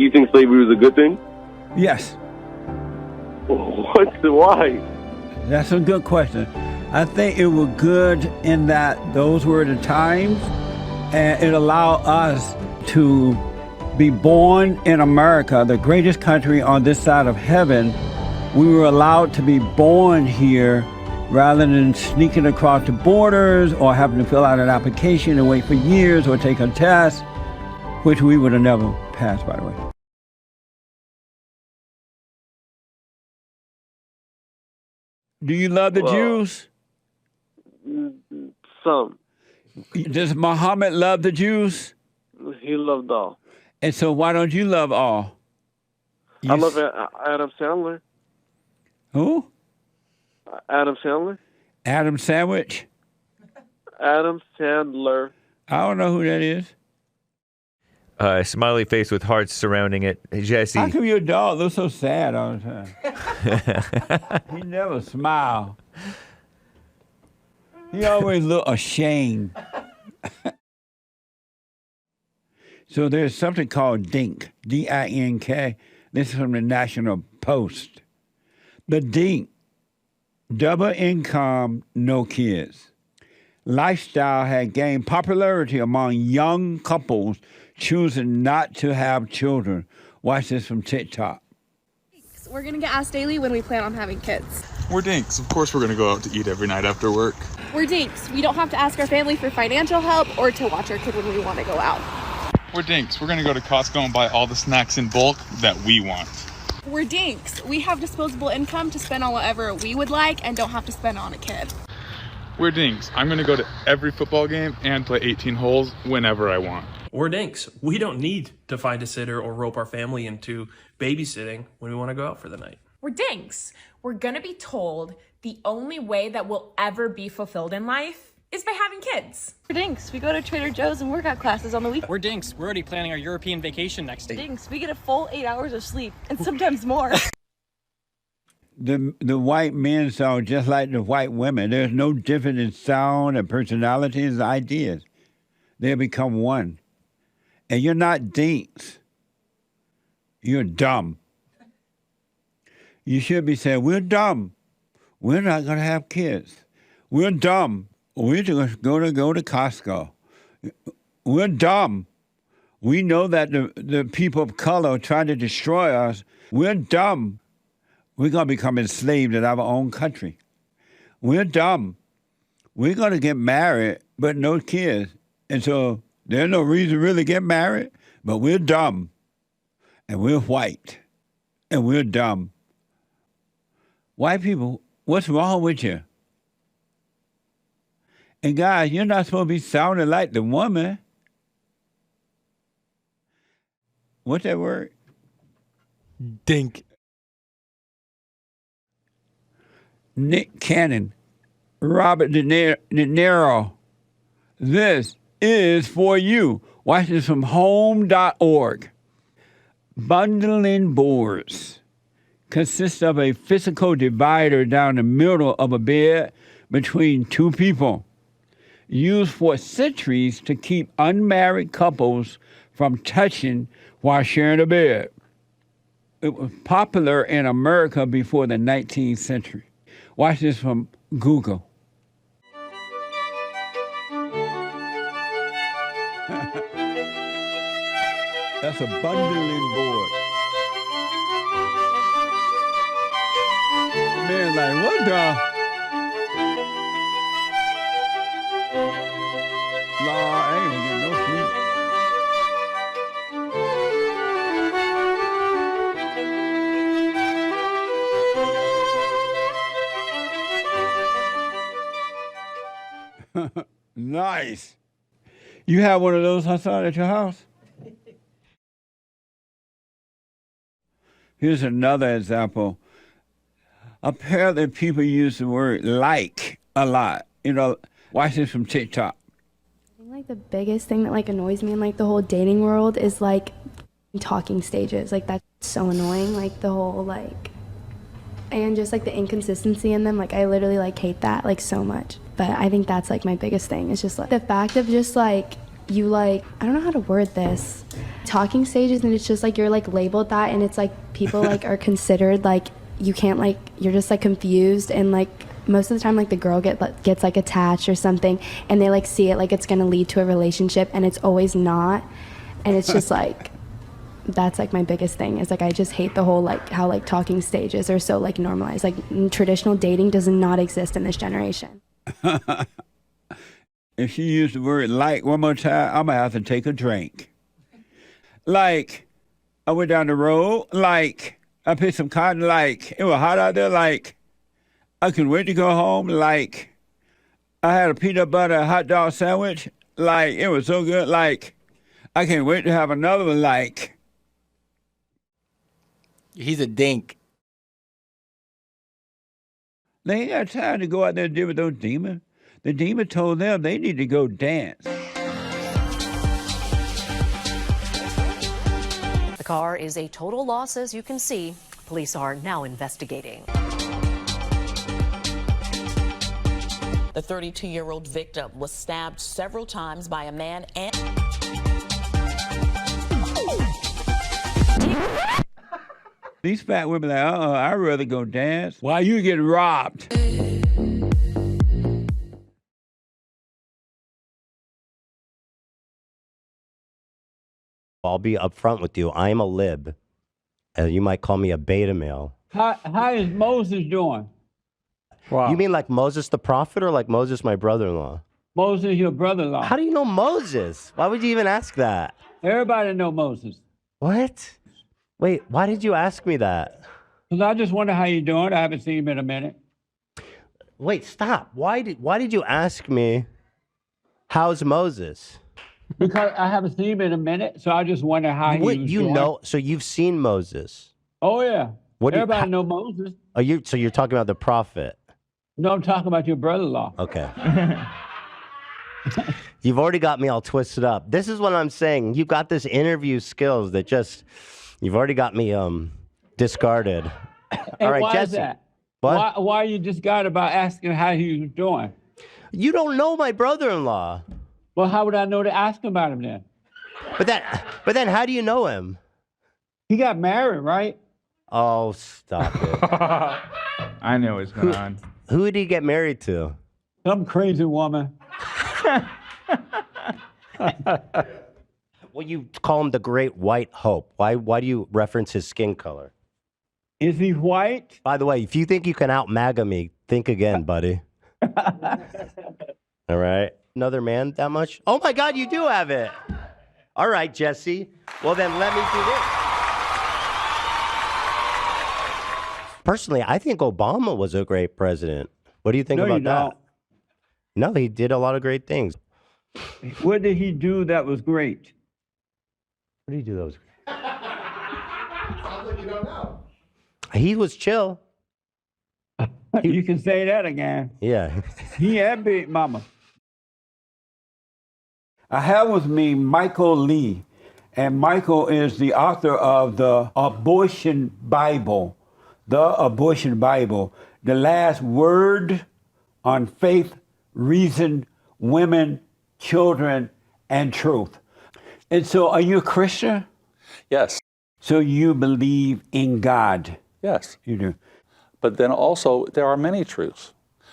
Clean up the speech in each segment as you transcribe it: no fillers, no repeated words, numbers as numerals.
you think slavery was a good thing? Yes. What? Why? That's a good question. I think it was good in that those were the times, and it allowed us to be born in America, the greatest country on this side of heaven. We were allowed to be born here rather than sneaking across the borders or having to fill out an application and wait for years or take a test, which we would have never passed, by the way. Do you love the Jews? Some. Does Muhammad love the Jews? He loved all. And so why don't you love all? I love Adam Sandler. Who? Adam Sandler. Adam Sandwich? Adam Sandler. I don't know who that is. Smiley face with hearts surrounding it. Jesse. How come your dog looks so sad all the time? He never smile. He always look ashamed. So there's something called DINK, D-I-N-K. This is from the National Post. The DINK, double income, no kids. Lifestyle had gained popularity among young couples choosing not to have children. Watch this from TikTok. We're going to get asked daily when we plan on having kids. We're dinks. Of course we're going to go out to eat every night after work. We're dinks. We don't have to ask our family for financial help or to watch our kid when we want to go out. We're dinks. We're going to go to Costco and buy all the snacks in bulk that we want. We're dinks. We have disposable income to spend on whatever we would like and don't have to spend on a kid. We're dinks. I'm going to go to every football game and play 18 holes whenever I want. We're dinks. We don't need to find a sitter or rope our family into babysitting when we want to go out for the night. We're dinks. We're gonna be told the only way that we'll ever be fulfilled in life is by having kids. We're dinks. We go to Trader Joe's and workout classes on the weekend. We're dinks. We're already planning our European vacation next day. Dinks. We get a full 8 hours of sleep and sometimes more. The white men sound just like the white women. There's no difference in sound and personalities and ideas. They become one. And you're not dinks. You're dumb. You should be saying, we're dumb. We're not going to have kids. We're dumb. We're just going to go to Costco. We're dumb. We know that the people of color are trying to destroy us. We're dumb. We're going to become enslaved in our own country. We're dumb. We're going to get married, but no kids. And so there's no reason to really get married, but we're dumb. And we're white. And we're dumb. White people, what's wrong with you? And guys, you're not supposed to be sounding like the woman. What's that word? Dink. Nick Cannon, Robert De Niro. This is for you. Watch this from home.org. Bundling boards consists of a physical divider down the middle of a bed between two people, used for centuries to keep unmarried couples from touching while sharing a bed. It was popular in America before the 19th century. Watch this from Google. That's a bundling board. Man, like, what the? No, I ain't gonna get no sleep. Nice. You have one of those, Hassan, at your house? Here's another example. Apparently, people use the word like a lot. You know, watch this from TikTok. I think, like, the biggest thing that, like, annoys me in, like, the whole dating world is, like, talking stages. Like, that's so annoying. Like, the whole, like, and just, like, the inconsistency in them. Like, I literally, like, hate that, like, so much. But I think that's, like, my biggest thing. It's just, like, the fact of just, like, you like, I don't know how to word this, talking stages, and it's just like you're like labeled that, and it's like people like are considered like you can't like, you're just like confused, and like most of the time like the girl gets like attached or something, and they like see it like it's gonna lead to a relationship, and it's always not, and it's just like that's like my biggest thing is like I just hate the whole like how like talking stages are so like normalized. Like traditional dating does not exist in this generation. If she used the word like one more time, I'm gonna have to take a drink. Like, I went down the road, like, I picked some cotton, like, it was hot out there, like, I couldn't wait to go home, like, I had a peanut butter hot dog sandwich, like, it was so good, like, I can't wait to have another one, like. He's a dink. They ain't got time to go out there and deal with those demons. The demon told them they need to go dance. The car is a total loss, as you can see. Police are now investigating. The 32-year-old victim was stabbed several times by a man and... These fat women like, I'd rather go dance. Why you get robbed? I'll be upfront with you. I'm a lib. You might call me a beta male. How is Moses doing? Wow. You mean like Moses the prophet or like Moses my brother-in-law? Moses, your brother-in-law. How do you know Moses? Why would you even ask that? Everybody know Moses. What? Wait, why did you ask me that? Because I just wonder how you're doing. I haven't seen him in a minute. Wait, stop. Why did you ask me, how's Moses? Because I haven't seen him in a minute, so I just wonder how he was doing. So you've seen Moses? Oh, yeah. Everybody know Moses. So you're talking about the prophet? No, I'm talking about your brother-in-law. Okay. You've already got me all twisted up. This is what I'm saying. You've got this interview skills that just, you've already got me discarded. All right, why Jesse. Is that? What? Why you discarded about asking how he was doing? You don't know my brother-in-law. Well, how would I know to ask about him then? But then how do you know him? He got married, right? Oh, stop it. I know what's going on. Who did he get married to? Some crazy woman. Well, you call him the Great White Hope. Why do you reference his skin color? Is he white? By the way, if you think you can out-MAGA me, think again, buddy. All right? Another man that much? Oh, my God, you do have it. All right, Jesse. Well, then let me do this. Personally, I think Obama was a great president. What do you think about that? No, he did a lot of great things. What did he do that was great? What did he do that was great? Sounds like you don't know. He was chill. You can say that again. Yeah. He had big mama. I have with me Michael Lee, and Michael is the author of the Abortion Bible, the last word on faith, reason, women, children, and truth. And so, are you a Christian? Yes. So you believe in God? Yes. You do. But then also, there are many truths.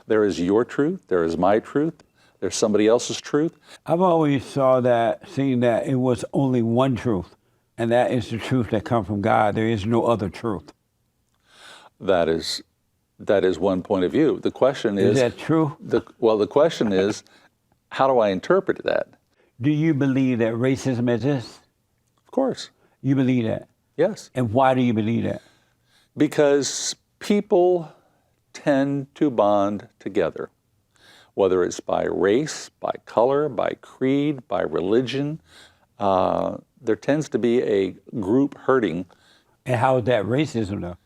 There is your truth, there is my truth, there's somebody else's truth. I've always seen that it was only one truth, and that is the truth that comes from God. There is no other truth. That is one point of view. The question is... Is that true? The question is, how do I interpret that? Do you believe that racism exists? Of course. You believe that? Yes. And why do you believe that? Because people tend to bond together, whether it's by race, by color, by creed, by religion. There tends to be a group hurting. And how is that racism, though?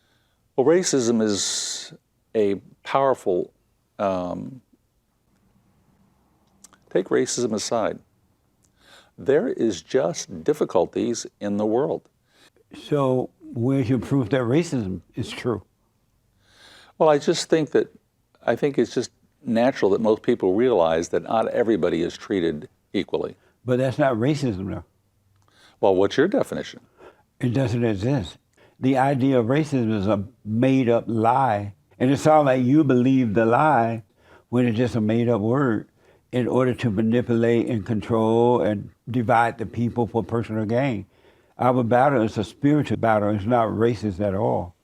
Well, racism is a powerful... take racism aside. There is just difficulties in the world. So where's your proof that racism is true? Well, I think it's just natural that most people realize that not everybody is treated equally. But that's not racism, though. Well, what's your definition? It doesn't exist. The idea of racism is a made-up lie. And it sounds like you believe the lie when it's just a made-up word in order to manipulate and control and divide the people for personal gain. Our battle is a spiritual battle. It's not racist at all.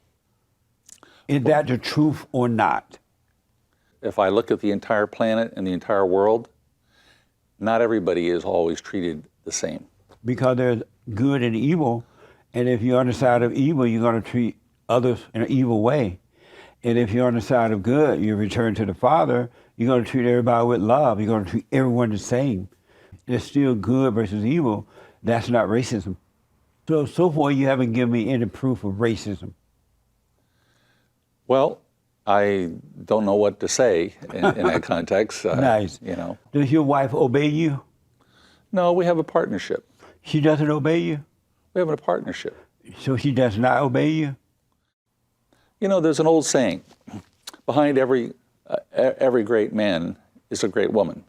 Is that the truth or not? If I look at the entire planet and the entire world, not everybody is always treated the same. Because there's good and evil, and if you're on the side of evil, you're going to treat others in an evil way. And if you're on the side of good, you return to the Father, you're going to treat everybody with love. You're going to treat everyone the same. There's still good versus evil. That's not racism. So far, you haven't given me any proof of racism. Well, I don't know what to say in that context. Nice. You know. Does your wife obey you? No, we have a partnership. She doesn't obey you? We have a partnership. So she does not obey you? You know, there's an old saying, behind every great man is a great woman.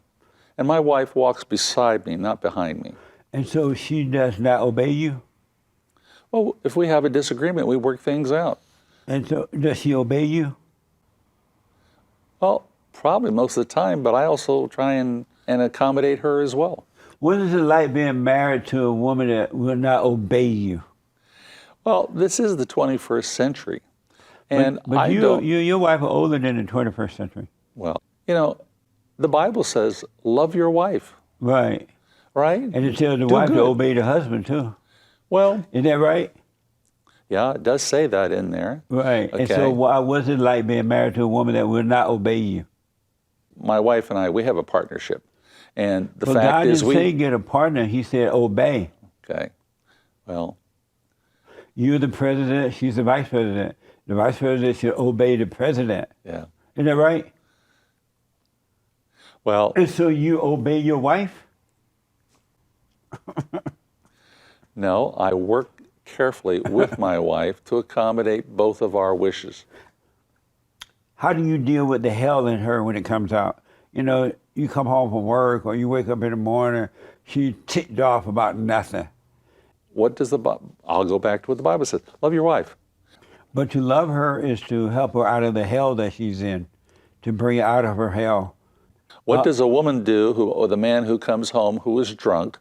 And my wife walks beside me, not behind me. And so she does not obey you? Well, if we have a disagreement, we work things out. And so does she obey you? Well, probably most of the time, but I also try and accommodate her as well. What is it like being married to a woman that will not obey you? Well, this is the 21st century. And but your wife are older than the 21st century. Well, you know, the Bible says, love your wife. Right. Right? And it tells the wife to obey the husband, too. Well. Isn't that right? Yeah, it does say that in there. Right. Okay. And so what was it like being married to a woman that will not obey you? My wife and I, we have a partnership. And the fact God is didn't say get a partner. He said obey. Okay. Well. You're the president. She's the vice president. The vice president should obey the president. Yeah. Isn't that right? Well. And so you obey your wife? No, I work carefully with my wife to accommodate both of our wishes. How do you deal with the hell in her when it comes out? You know, you come home from work or you wake up in the morning, she ticked off about nothing. What does I'll go back to what the Bible says. Love your wife. But to love her is to help her out of the hell that she's in, to bring her out of her hell. What does a woman do, or the man who comes home who is drunk?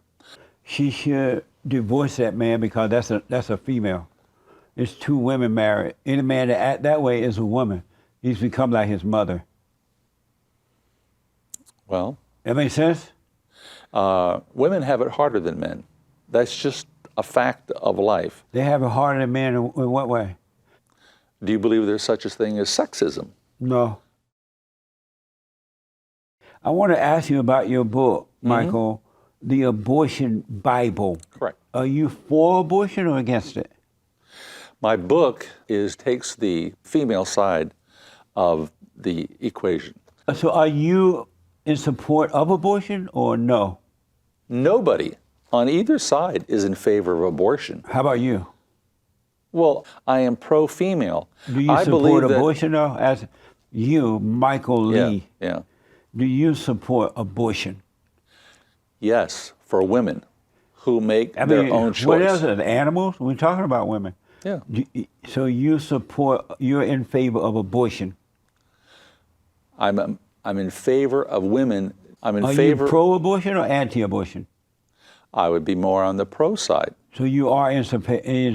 She should divorce that man because that's a female. It's two women married. Any man that act that way is a woman. He's become like his mother. Well. That makes sense? Women have it harder than men. That's just a fact of life. They have it harder than men in what way? Do you believe there's such a thing as sexism? No. I want to ask you about your book, Michael, The Abortion Bible. Correct. Are you for abortion or against it? My book takes the female side of the equation. So are you in support of abortion or no? Nobody on either side is in favor of abortion. How about you? Well, I am pro-female. Do you support abortion though? As you, Michael Lee. Yeah. Do you support abortion? Yes, for women who make their own choice. What else? Animals? We're talking about women. Yeah. So you're in favor of abortion? I'm in favor of women. I'm in Are favor. Are you pro-abortion or anti-abortion? I would be more on the pro side. So you are in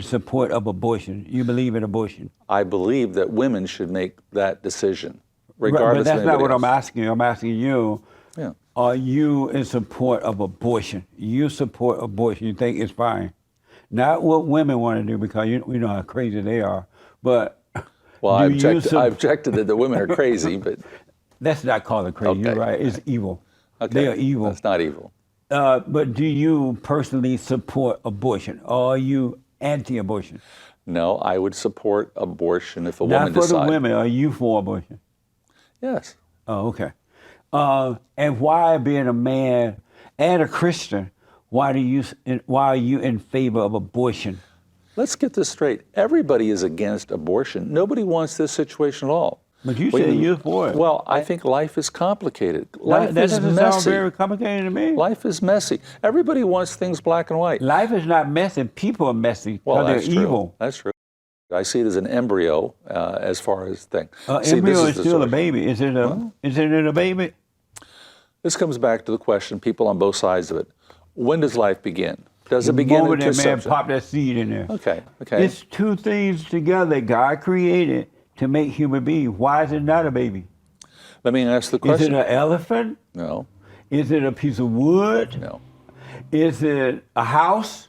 support of abortion. You believe in abortion. I believe that women should make that decision, regardless. But that's of not what else. I'm asking you. I'm asking you. Yeah. Are you in support of abortion? You support abortion. You think it's fine. Not what women want to do because we know how crazy they are. But well, I objected that the women are crazy, but that's not called it crazy. Okay. You're right. It's evil. Okay. They are evil. That's not evil. But do you personally support abortion, or are you anti-abortion? No, I would support abortion if a woman decides. Not for the women. Are you for abortion? Yes. Oh, okay. And why, being a man and a Christian, why are you in favor of abortion? Let's get this straight. Everybody is against abortion. Nobody wants this situation at all. But you said you're for it. Well, I think life is complicated. Life that is doesn't messy. sound very complicated to me. Life is messy. Everybody wants things black and white. Life is not messy. People are messy. Well, they're that's true. evil. That's true. I see it as an embryo as far as thing. Embryo is still a baby. Is it a baby? This comes back to the question, people on both sides of it. When does life begin? Does it begin moment in that man conception? pop that seed in there. Okay. It's two things together God created to make human beings. Why is it not a baby? Let me ask the question. Is it an elephant? No. Is it a piece of wood? No. Is it a house?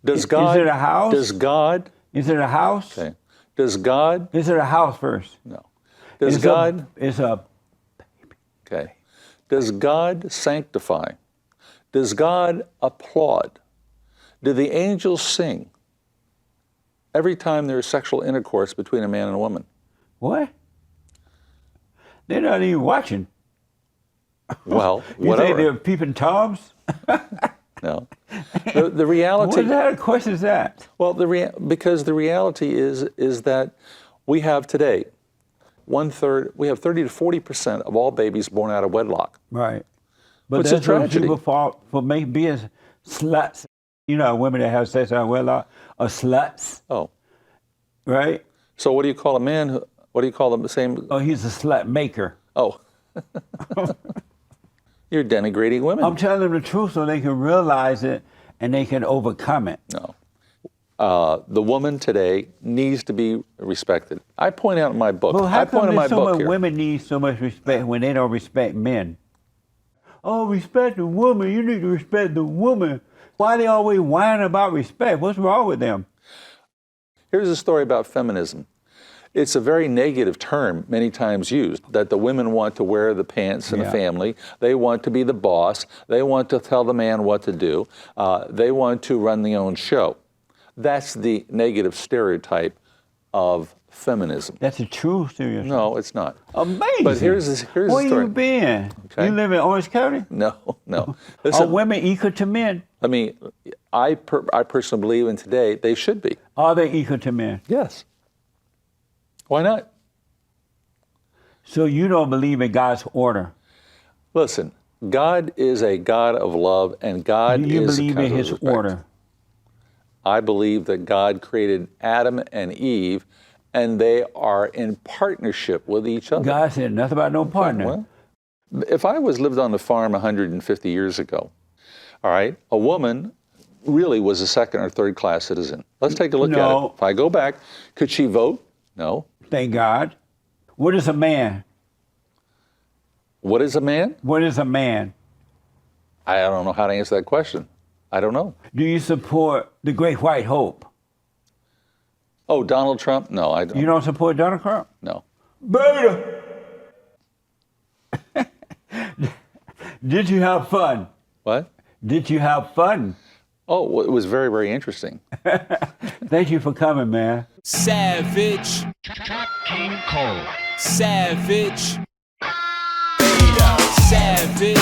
Does God? Is it a house? Does God? Is it a house? Okay. Does God? Is it a house first? No. Does it's God? It's a. Okay. Does God sanctify? Does God applaud? Do the angels sing every time there is sexual intercourse between a man and a woman? What? They're not even watching. Well, you whatever. think they're peeping toms? No. The reality. What kind of question is that? Well, because the reality is that we have today we have 30 to 40% of all babies born out of wedlock. Right. But What's that's a tragedy? people for being sluts. You know, women that have sex out of wedlock are sluts. Oh. Right? So what do you call a man what do you call the same? Oh, he's a slut maker. Oh. You're denigrating women. I'm telling them the truth so they can realize it and they can overcome it. No. The woman today needs to be respected. I point out in my book. Well, how I point come in my so book much here. women need so much respect when they don't respect men? Oh, respect the woman. You need to respect the woman. Why they always whining about respect? What's wrong with them? Here's a story about feminism. It's a very negative term, many times used, that the women want to wear the pants in the family. They want to be the boss. They want to tell the man what to do. They want to run their own show. That's the negative stereotype of feminism. That's a true stereotype. No, it's not. Amazing. But here's the story. Where you been? Okay. You live in Orange County? No. Are Listen, women equal to men? I personally believe in today they should be. Are they equal to men? Yes. Why not? So you don't believe in God's order? Listen, God is a God of love, and God Do you is believe in His respect. order? I believe that God created Adam and Eve, and they are in partnership with each other. God said nothing about no partner. Well, if I lived on the farm 150 years ago, all right, a woman really was a second or third class citizen. Let's take a look at it. If I go back, could she vote? No. Thank God. What is a man? What is a man? What is a man? I don't know how to answer that question. I don't know. Do you support the Great White Hope? Oh, Donald Trump? No, I don't. You don't support Donald Trump? No. Beta! Did you have fun? What? Did you have fun? Oh, well, it was very, very interesting. Thank you for coming, man. Savage. King Cole. Savage. Beta. Savage.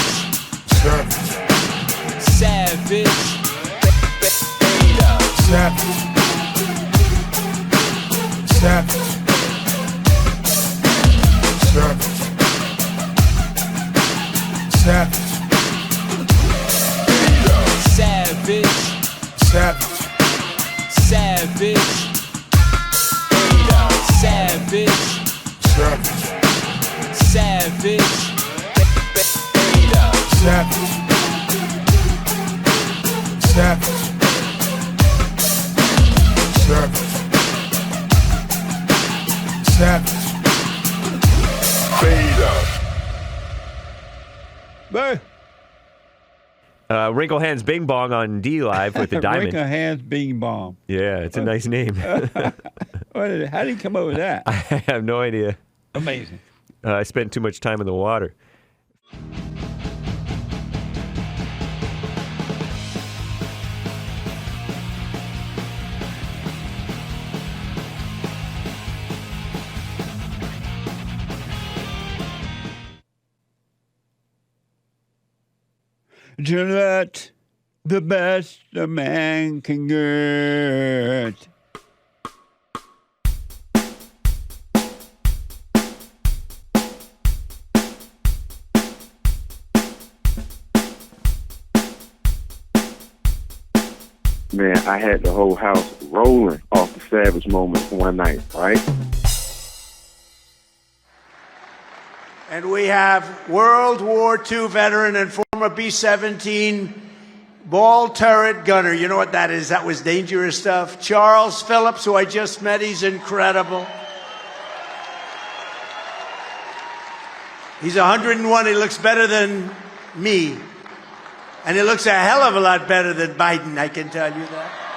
Savage. Beta. Savage. Savage. Savage. Savage. Savage. Savage. Beta. Savage. Savage. Savage. Beta. Savage. Savage. Savage. Savage. Beta. Bye. Wrinkle Hands Bing Bong on D Live with the diamond. Wrinkle Hands Bing Bong. Yeah, it's a nice name. How did you come up with that? I have no idea. Amazing. I spent too much time in the water. To let the best a man can get. man, I had the whole house rolling off the Savage moment one night, right? And we have World War II veteran and former B-17 ball turret gunner. You know what that is? That was dangerous stuff. Charles Phillips, who I just met. He's incredible. He's 101. He looks better than me. And he looks a hell of a lot better than Biden, I can tell you that.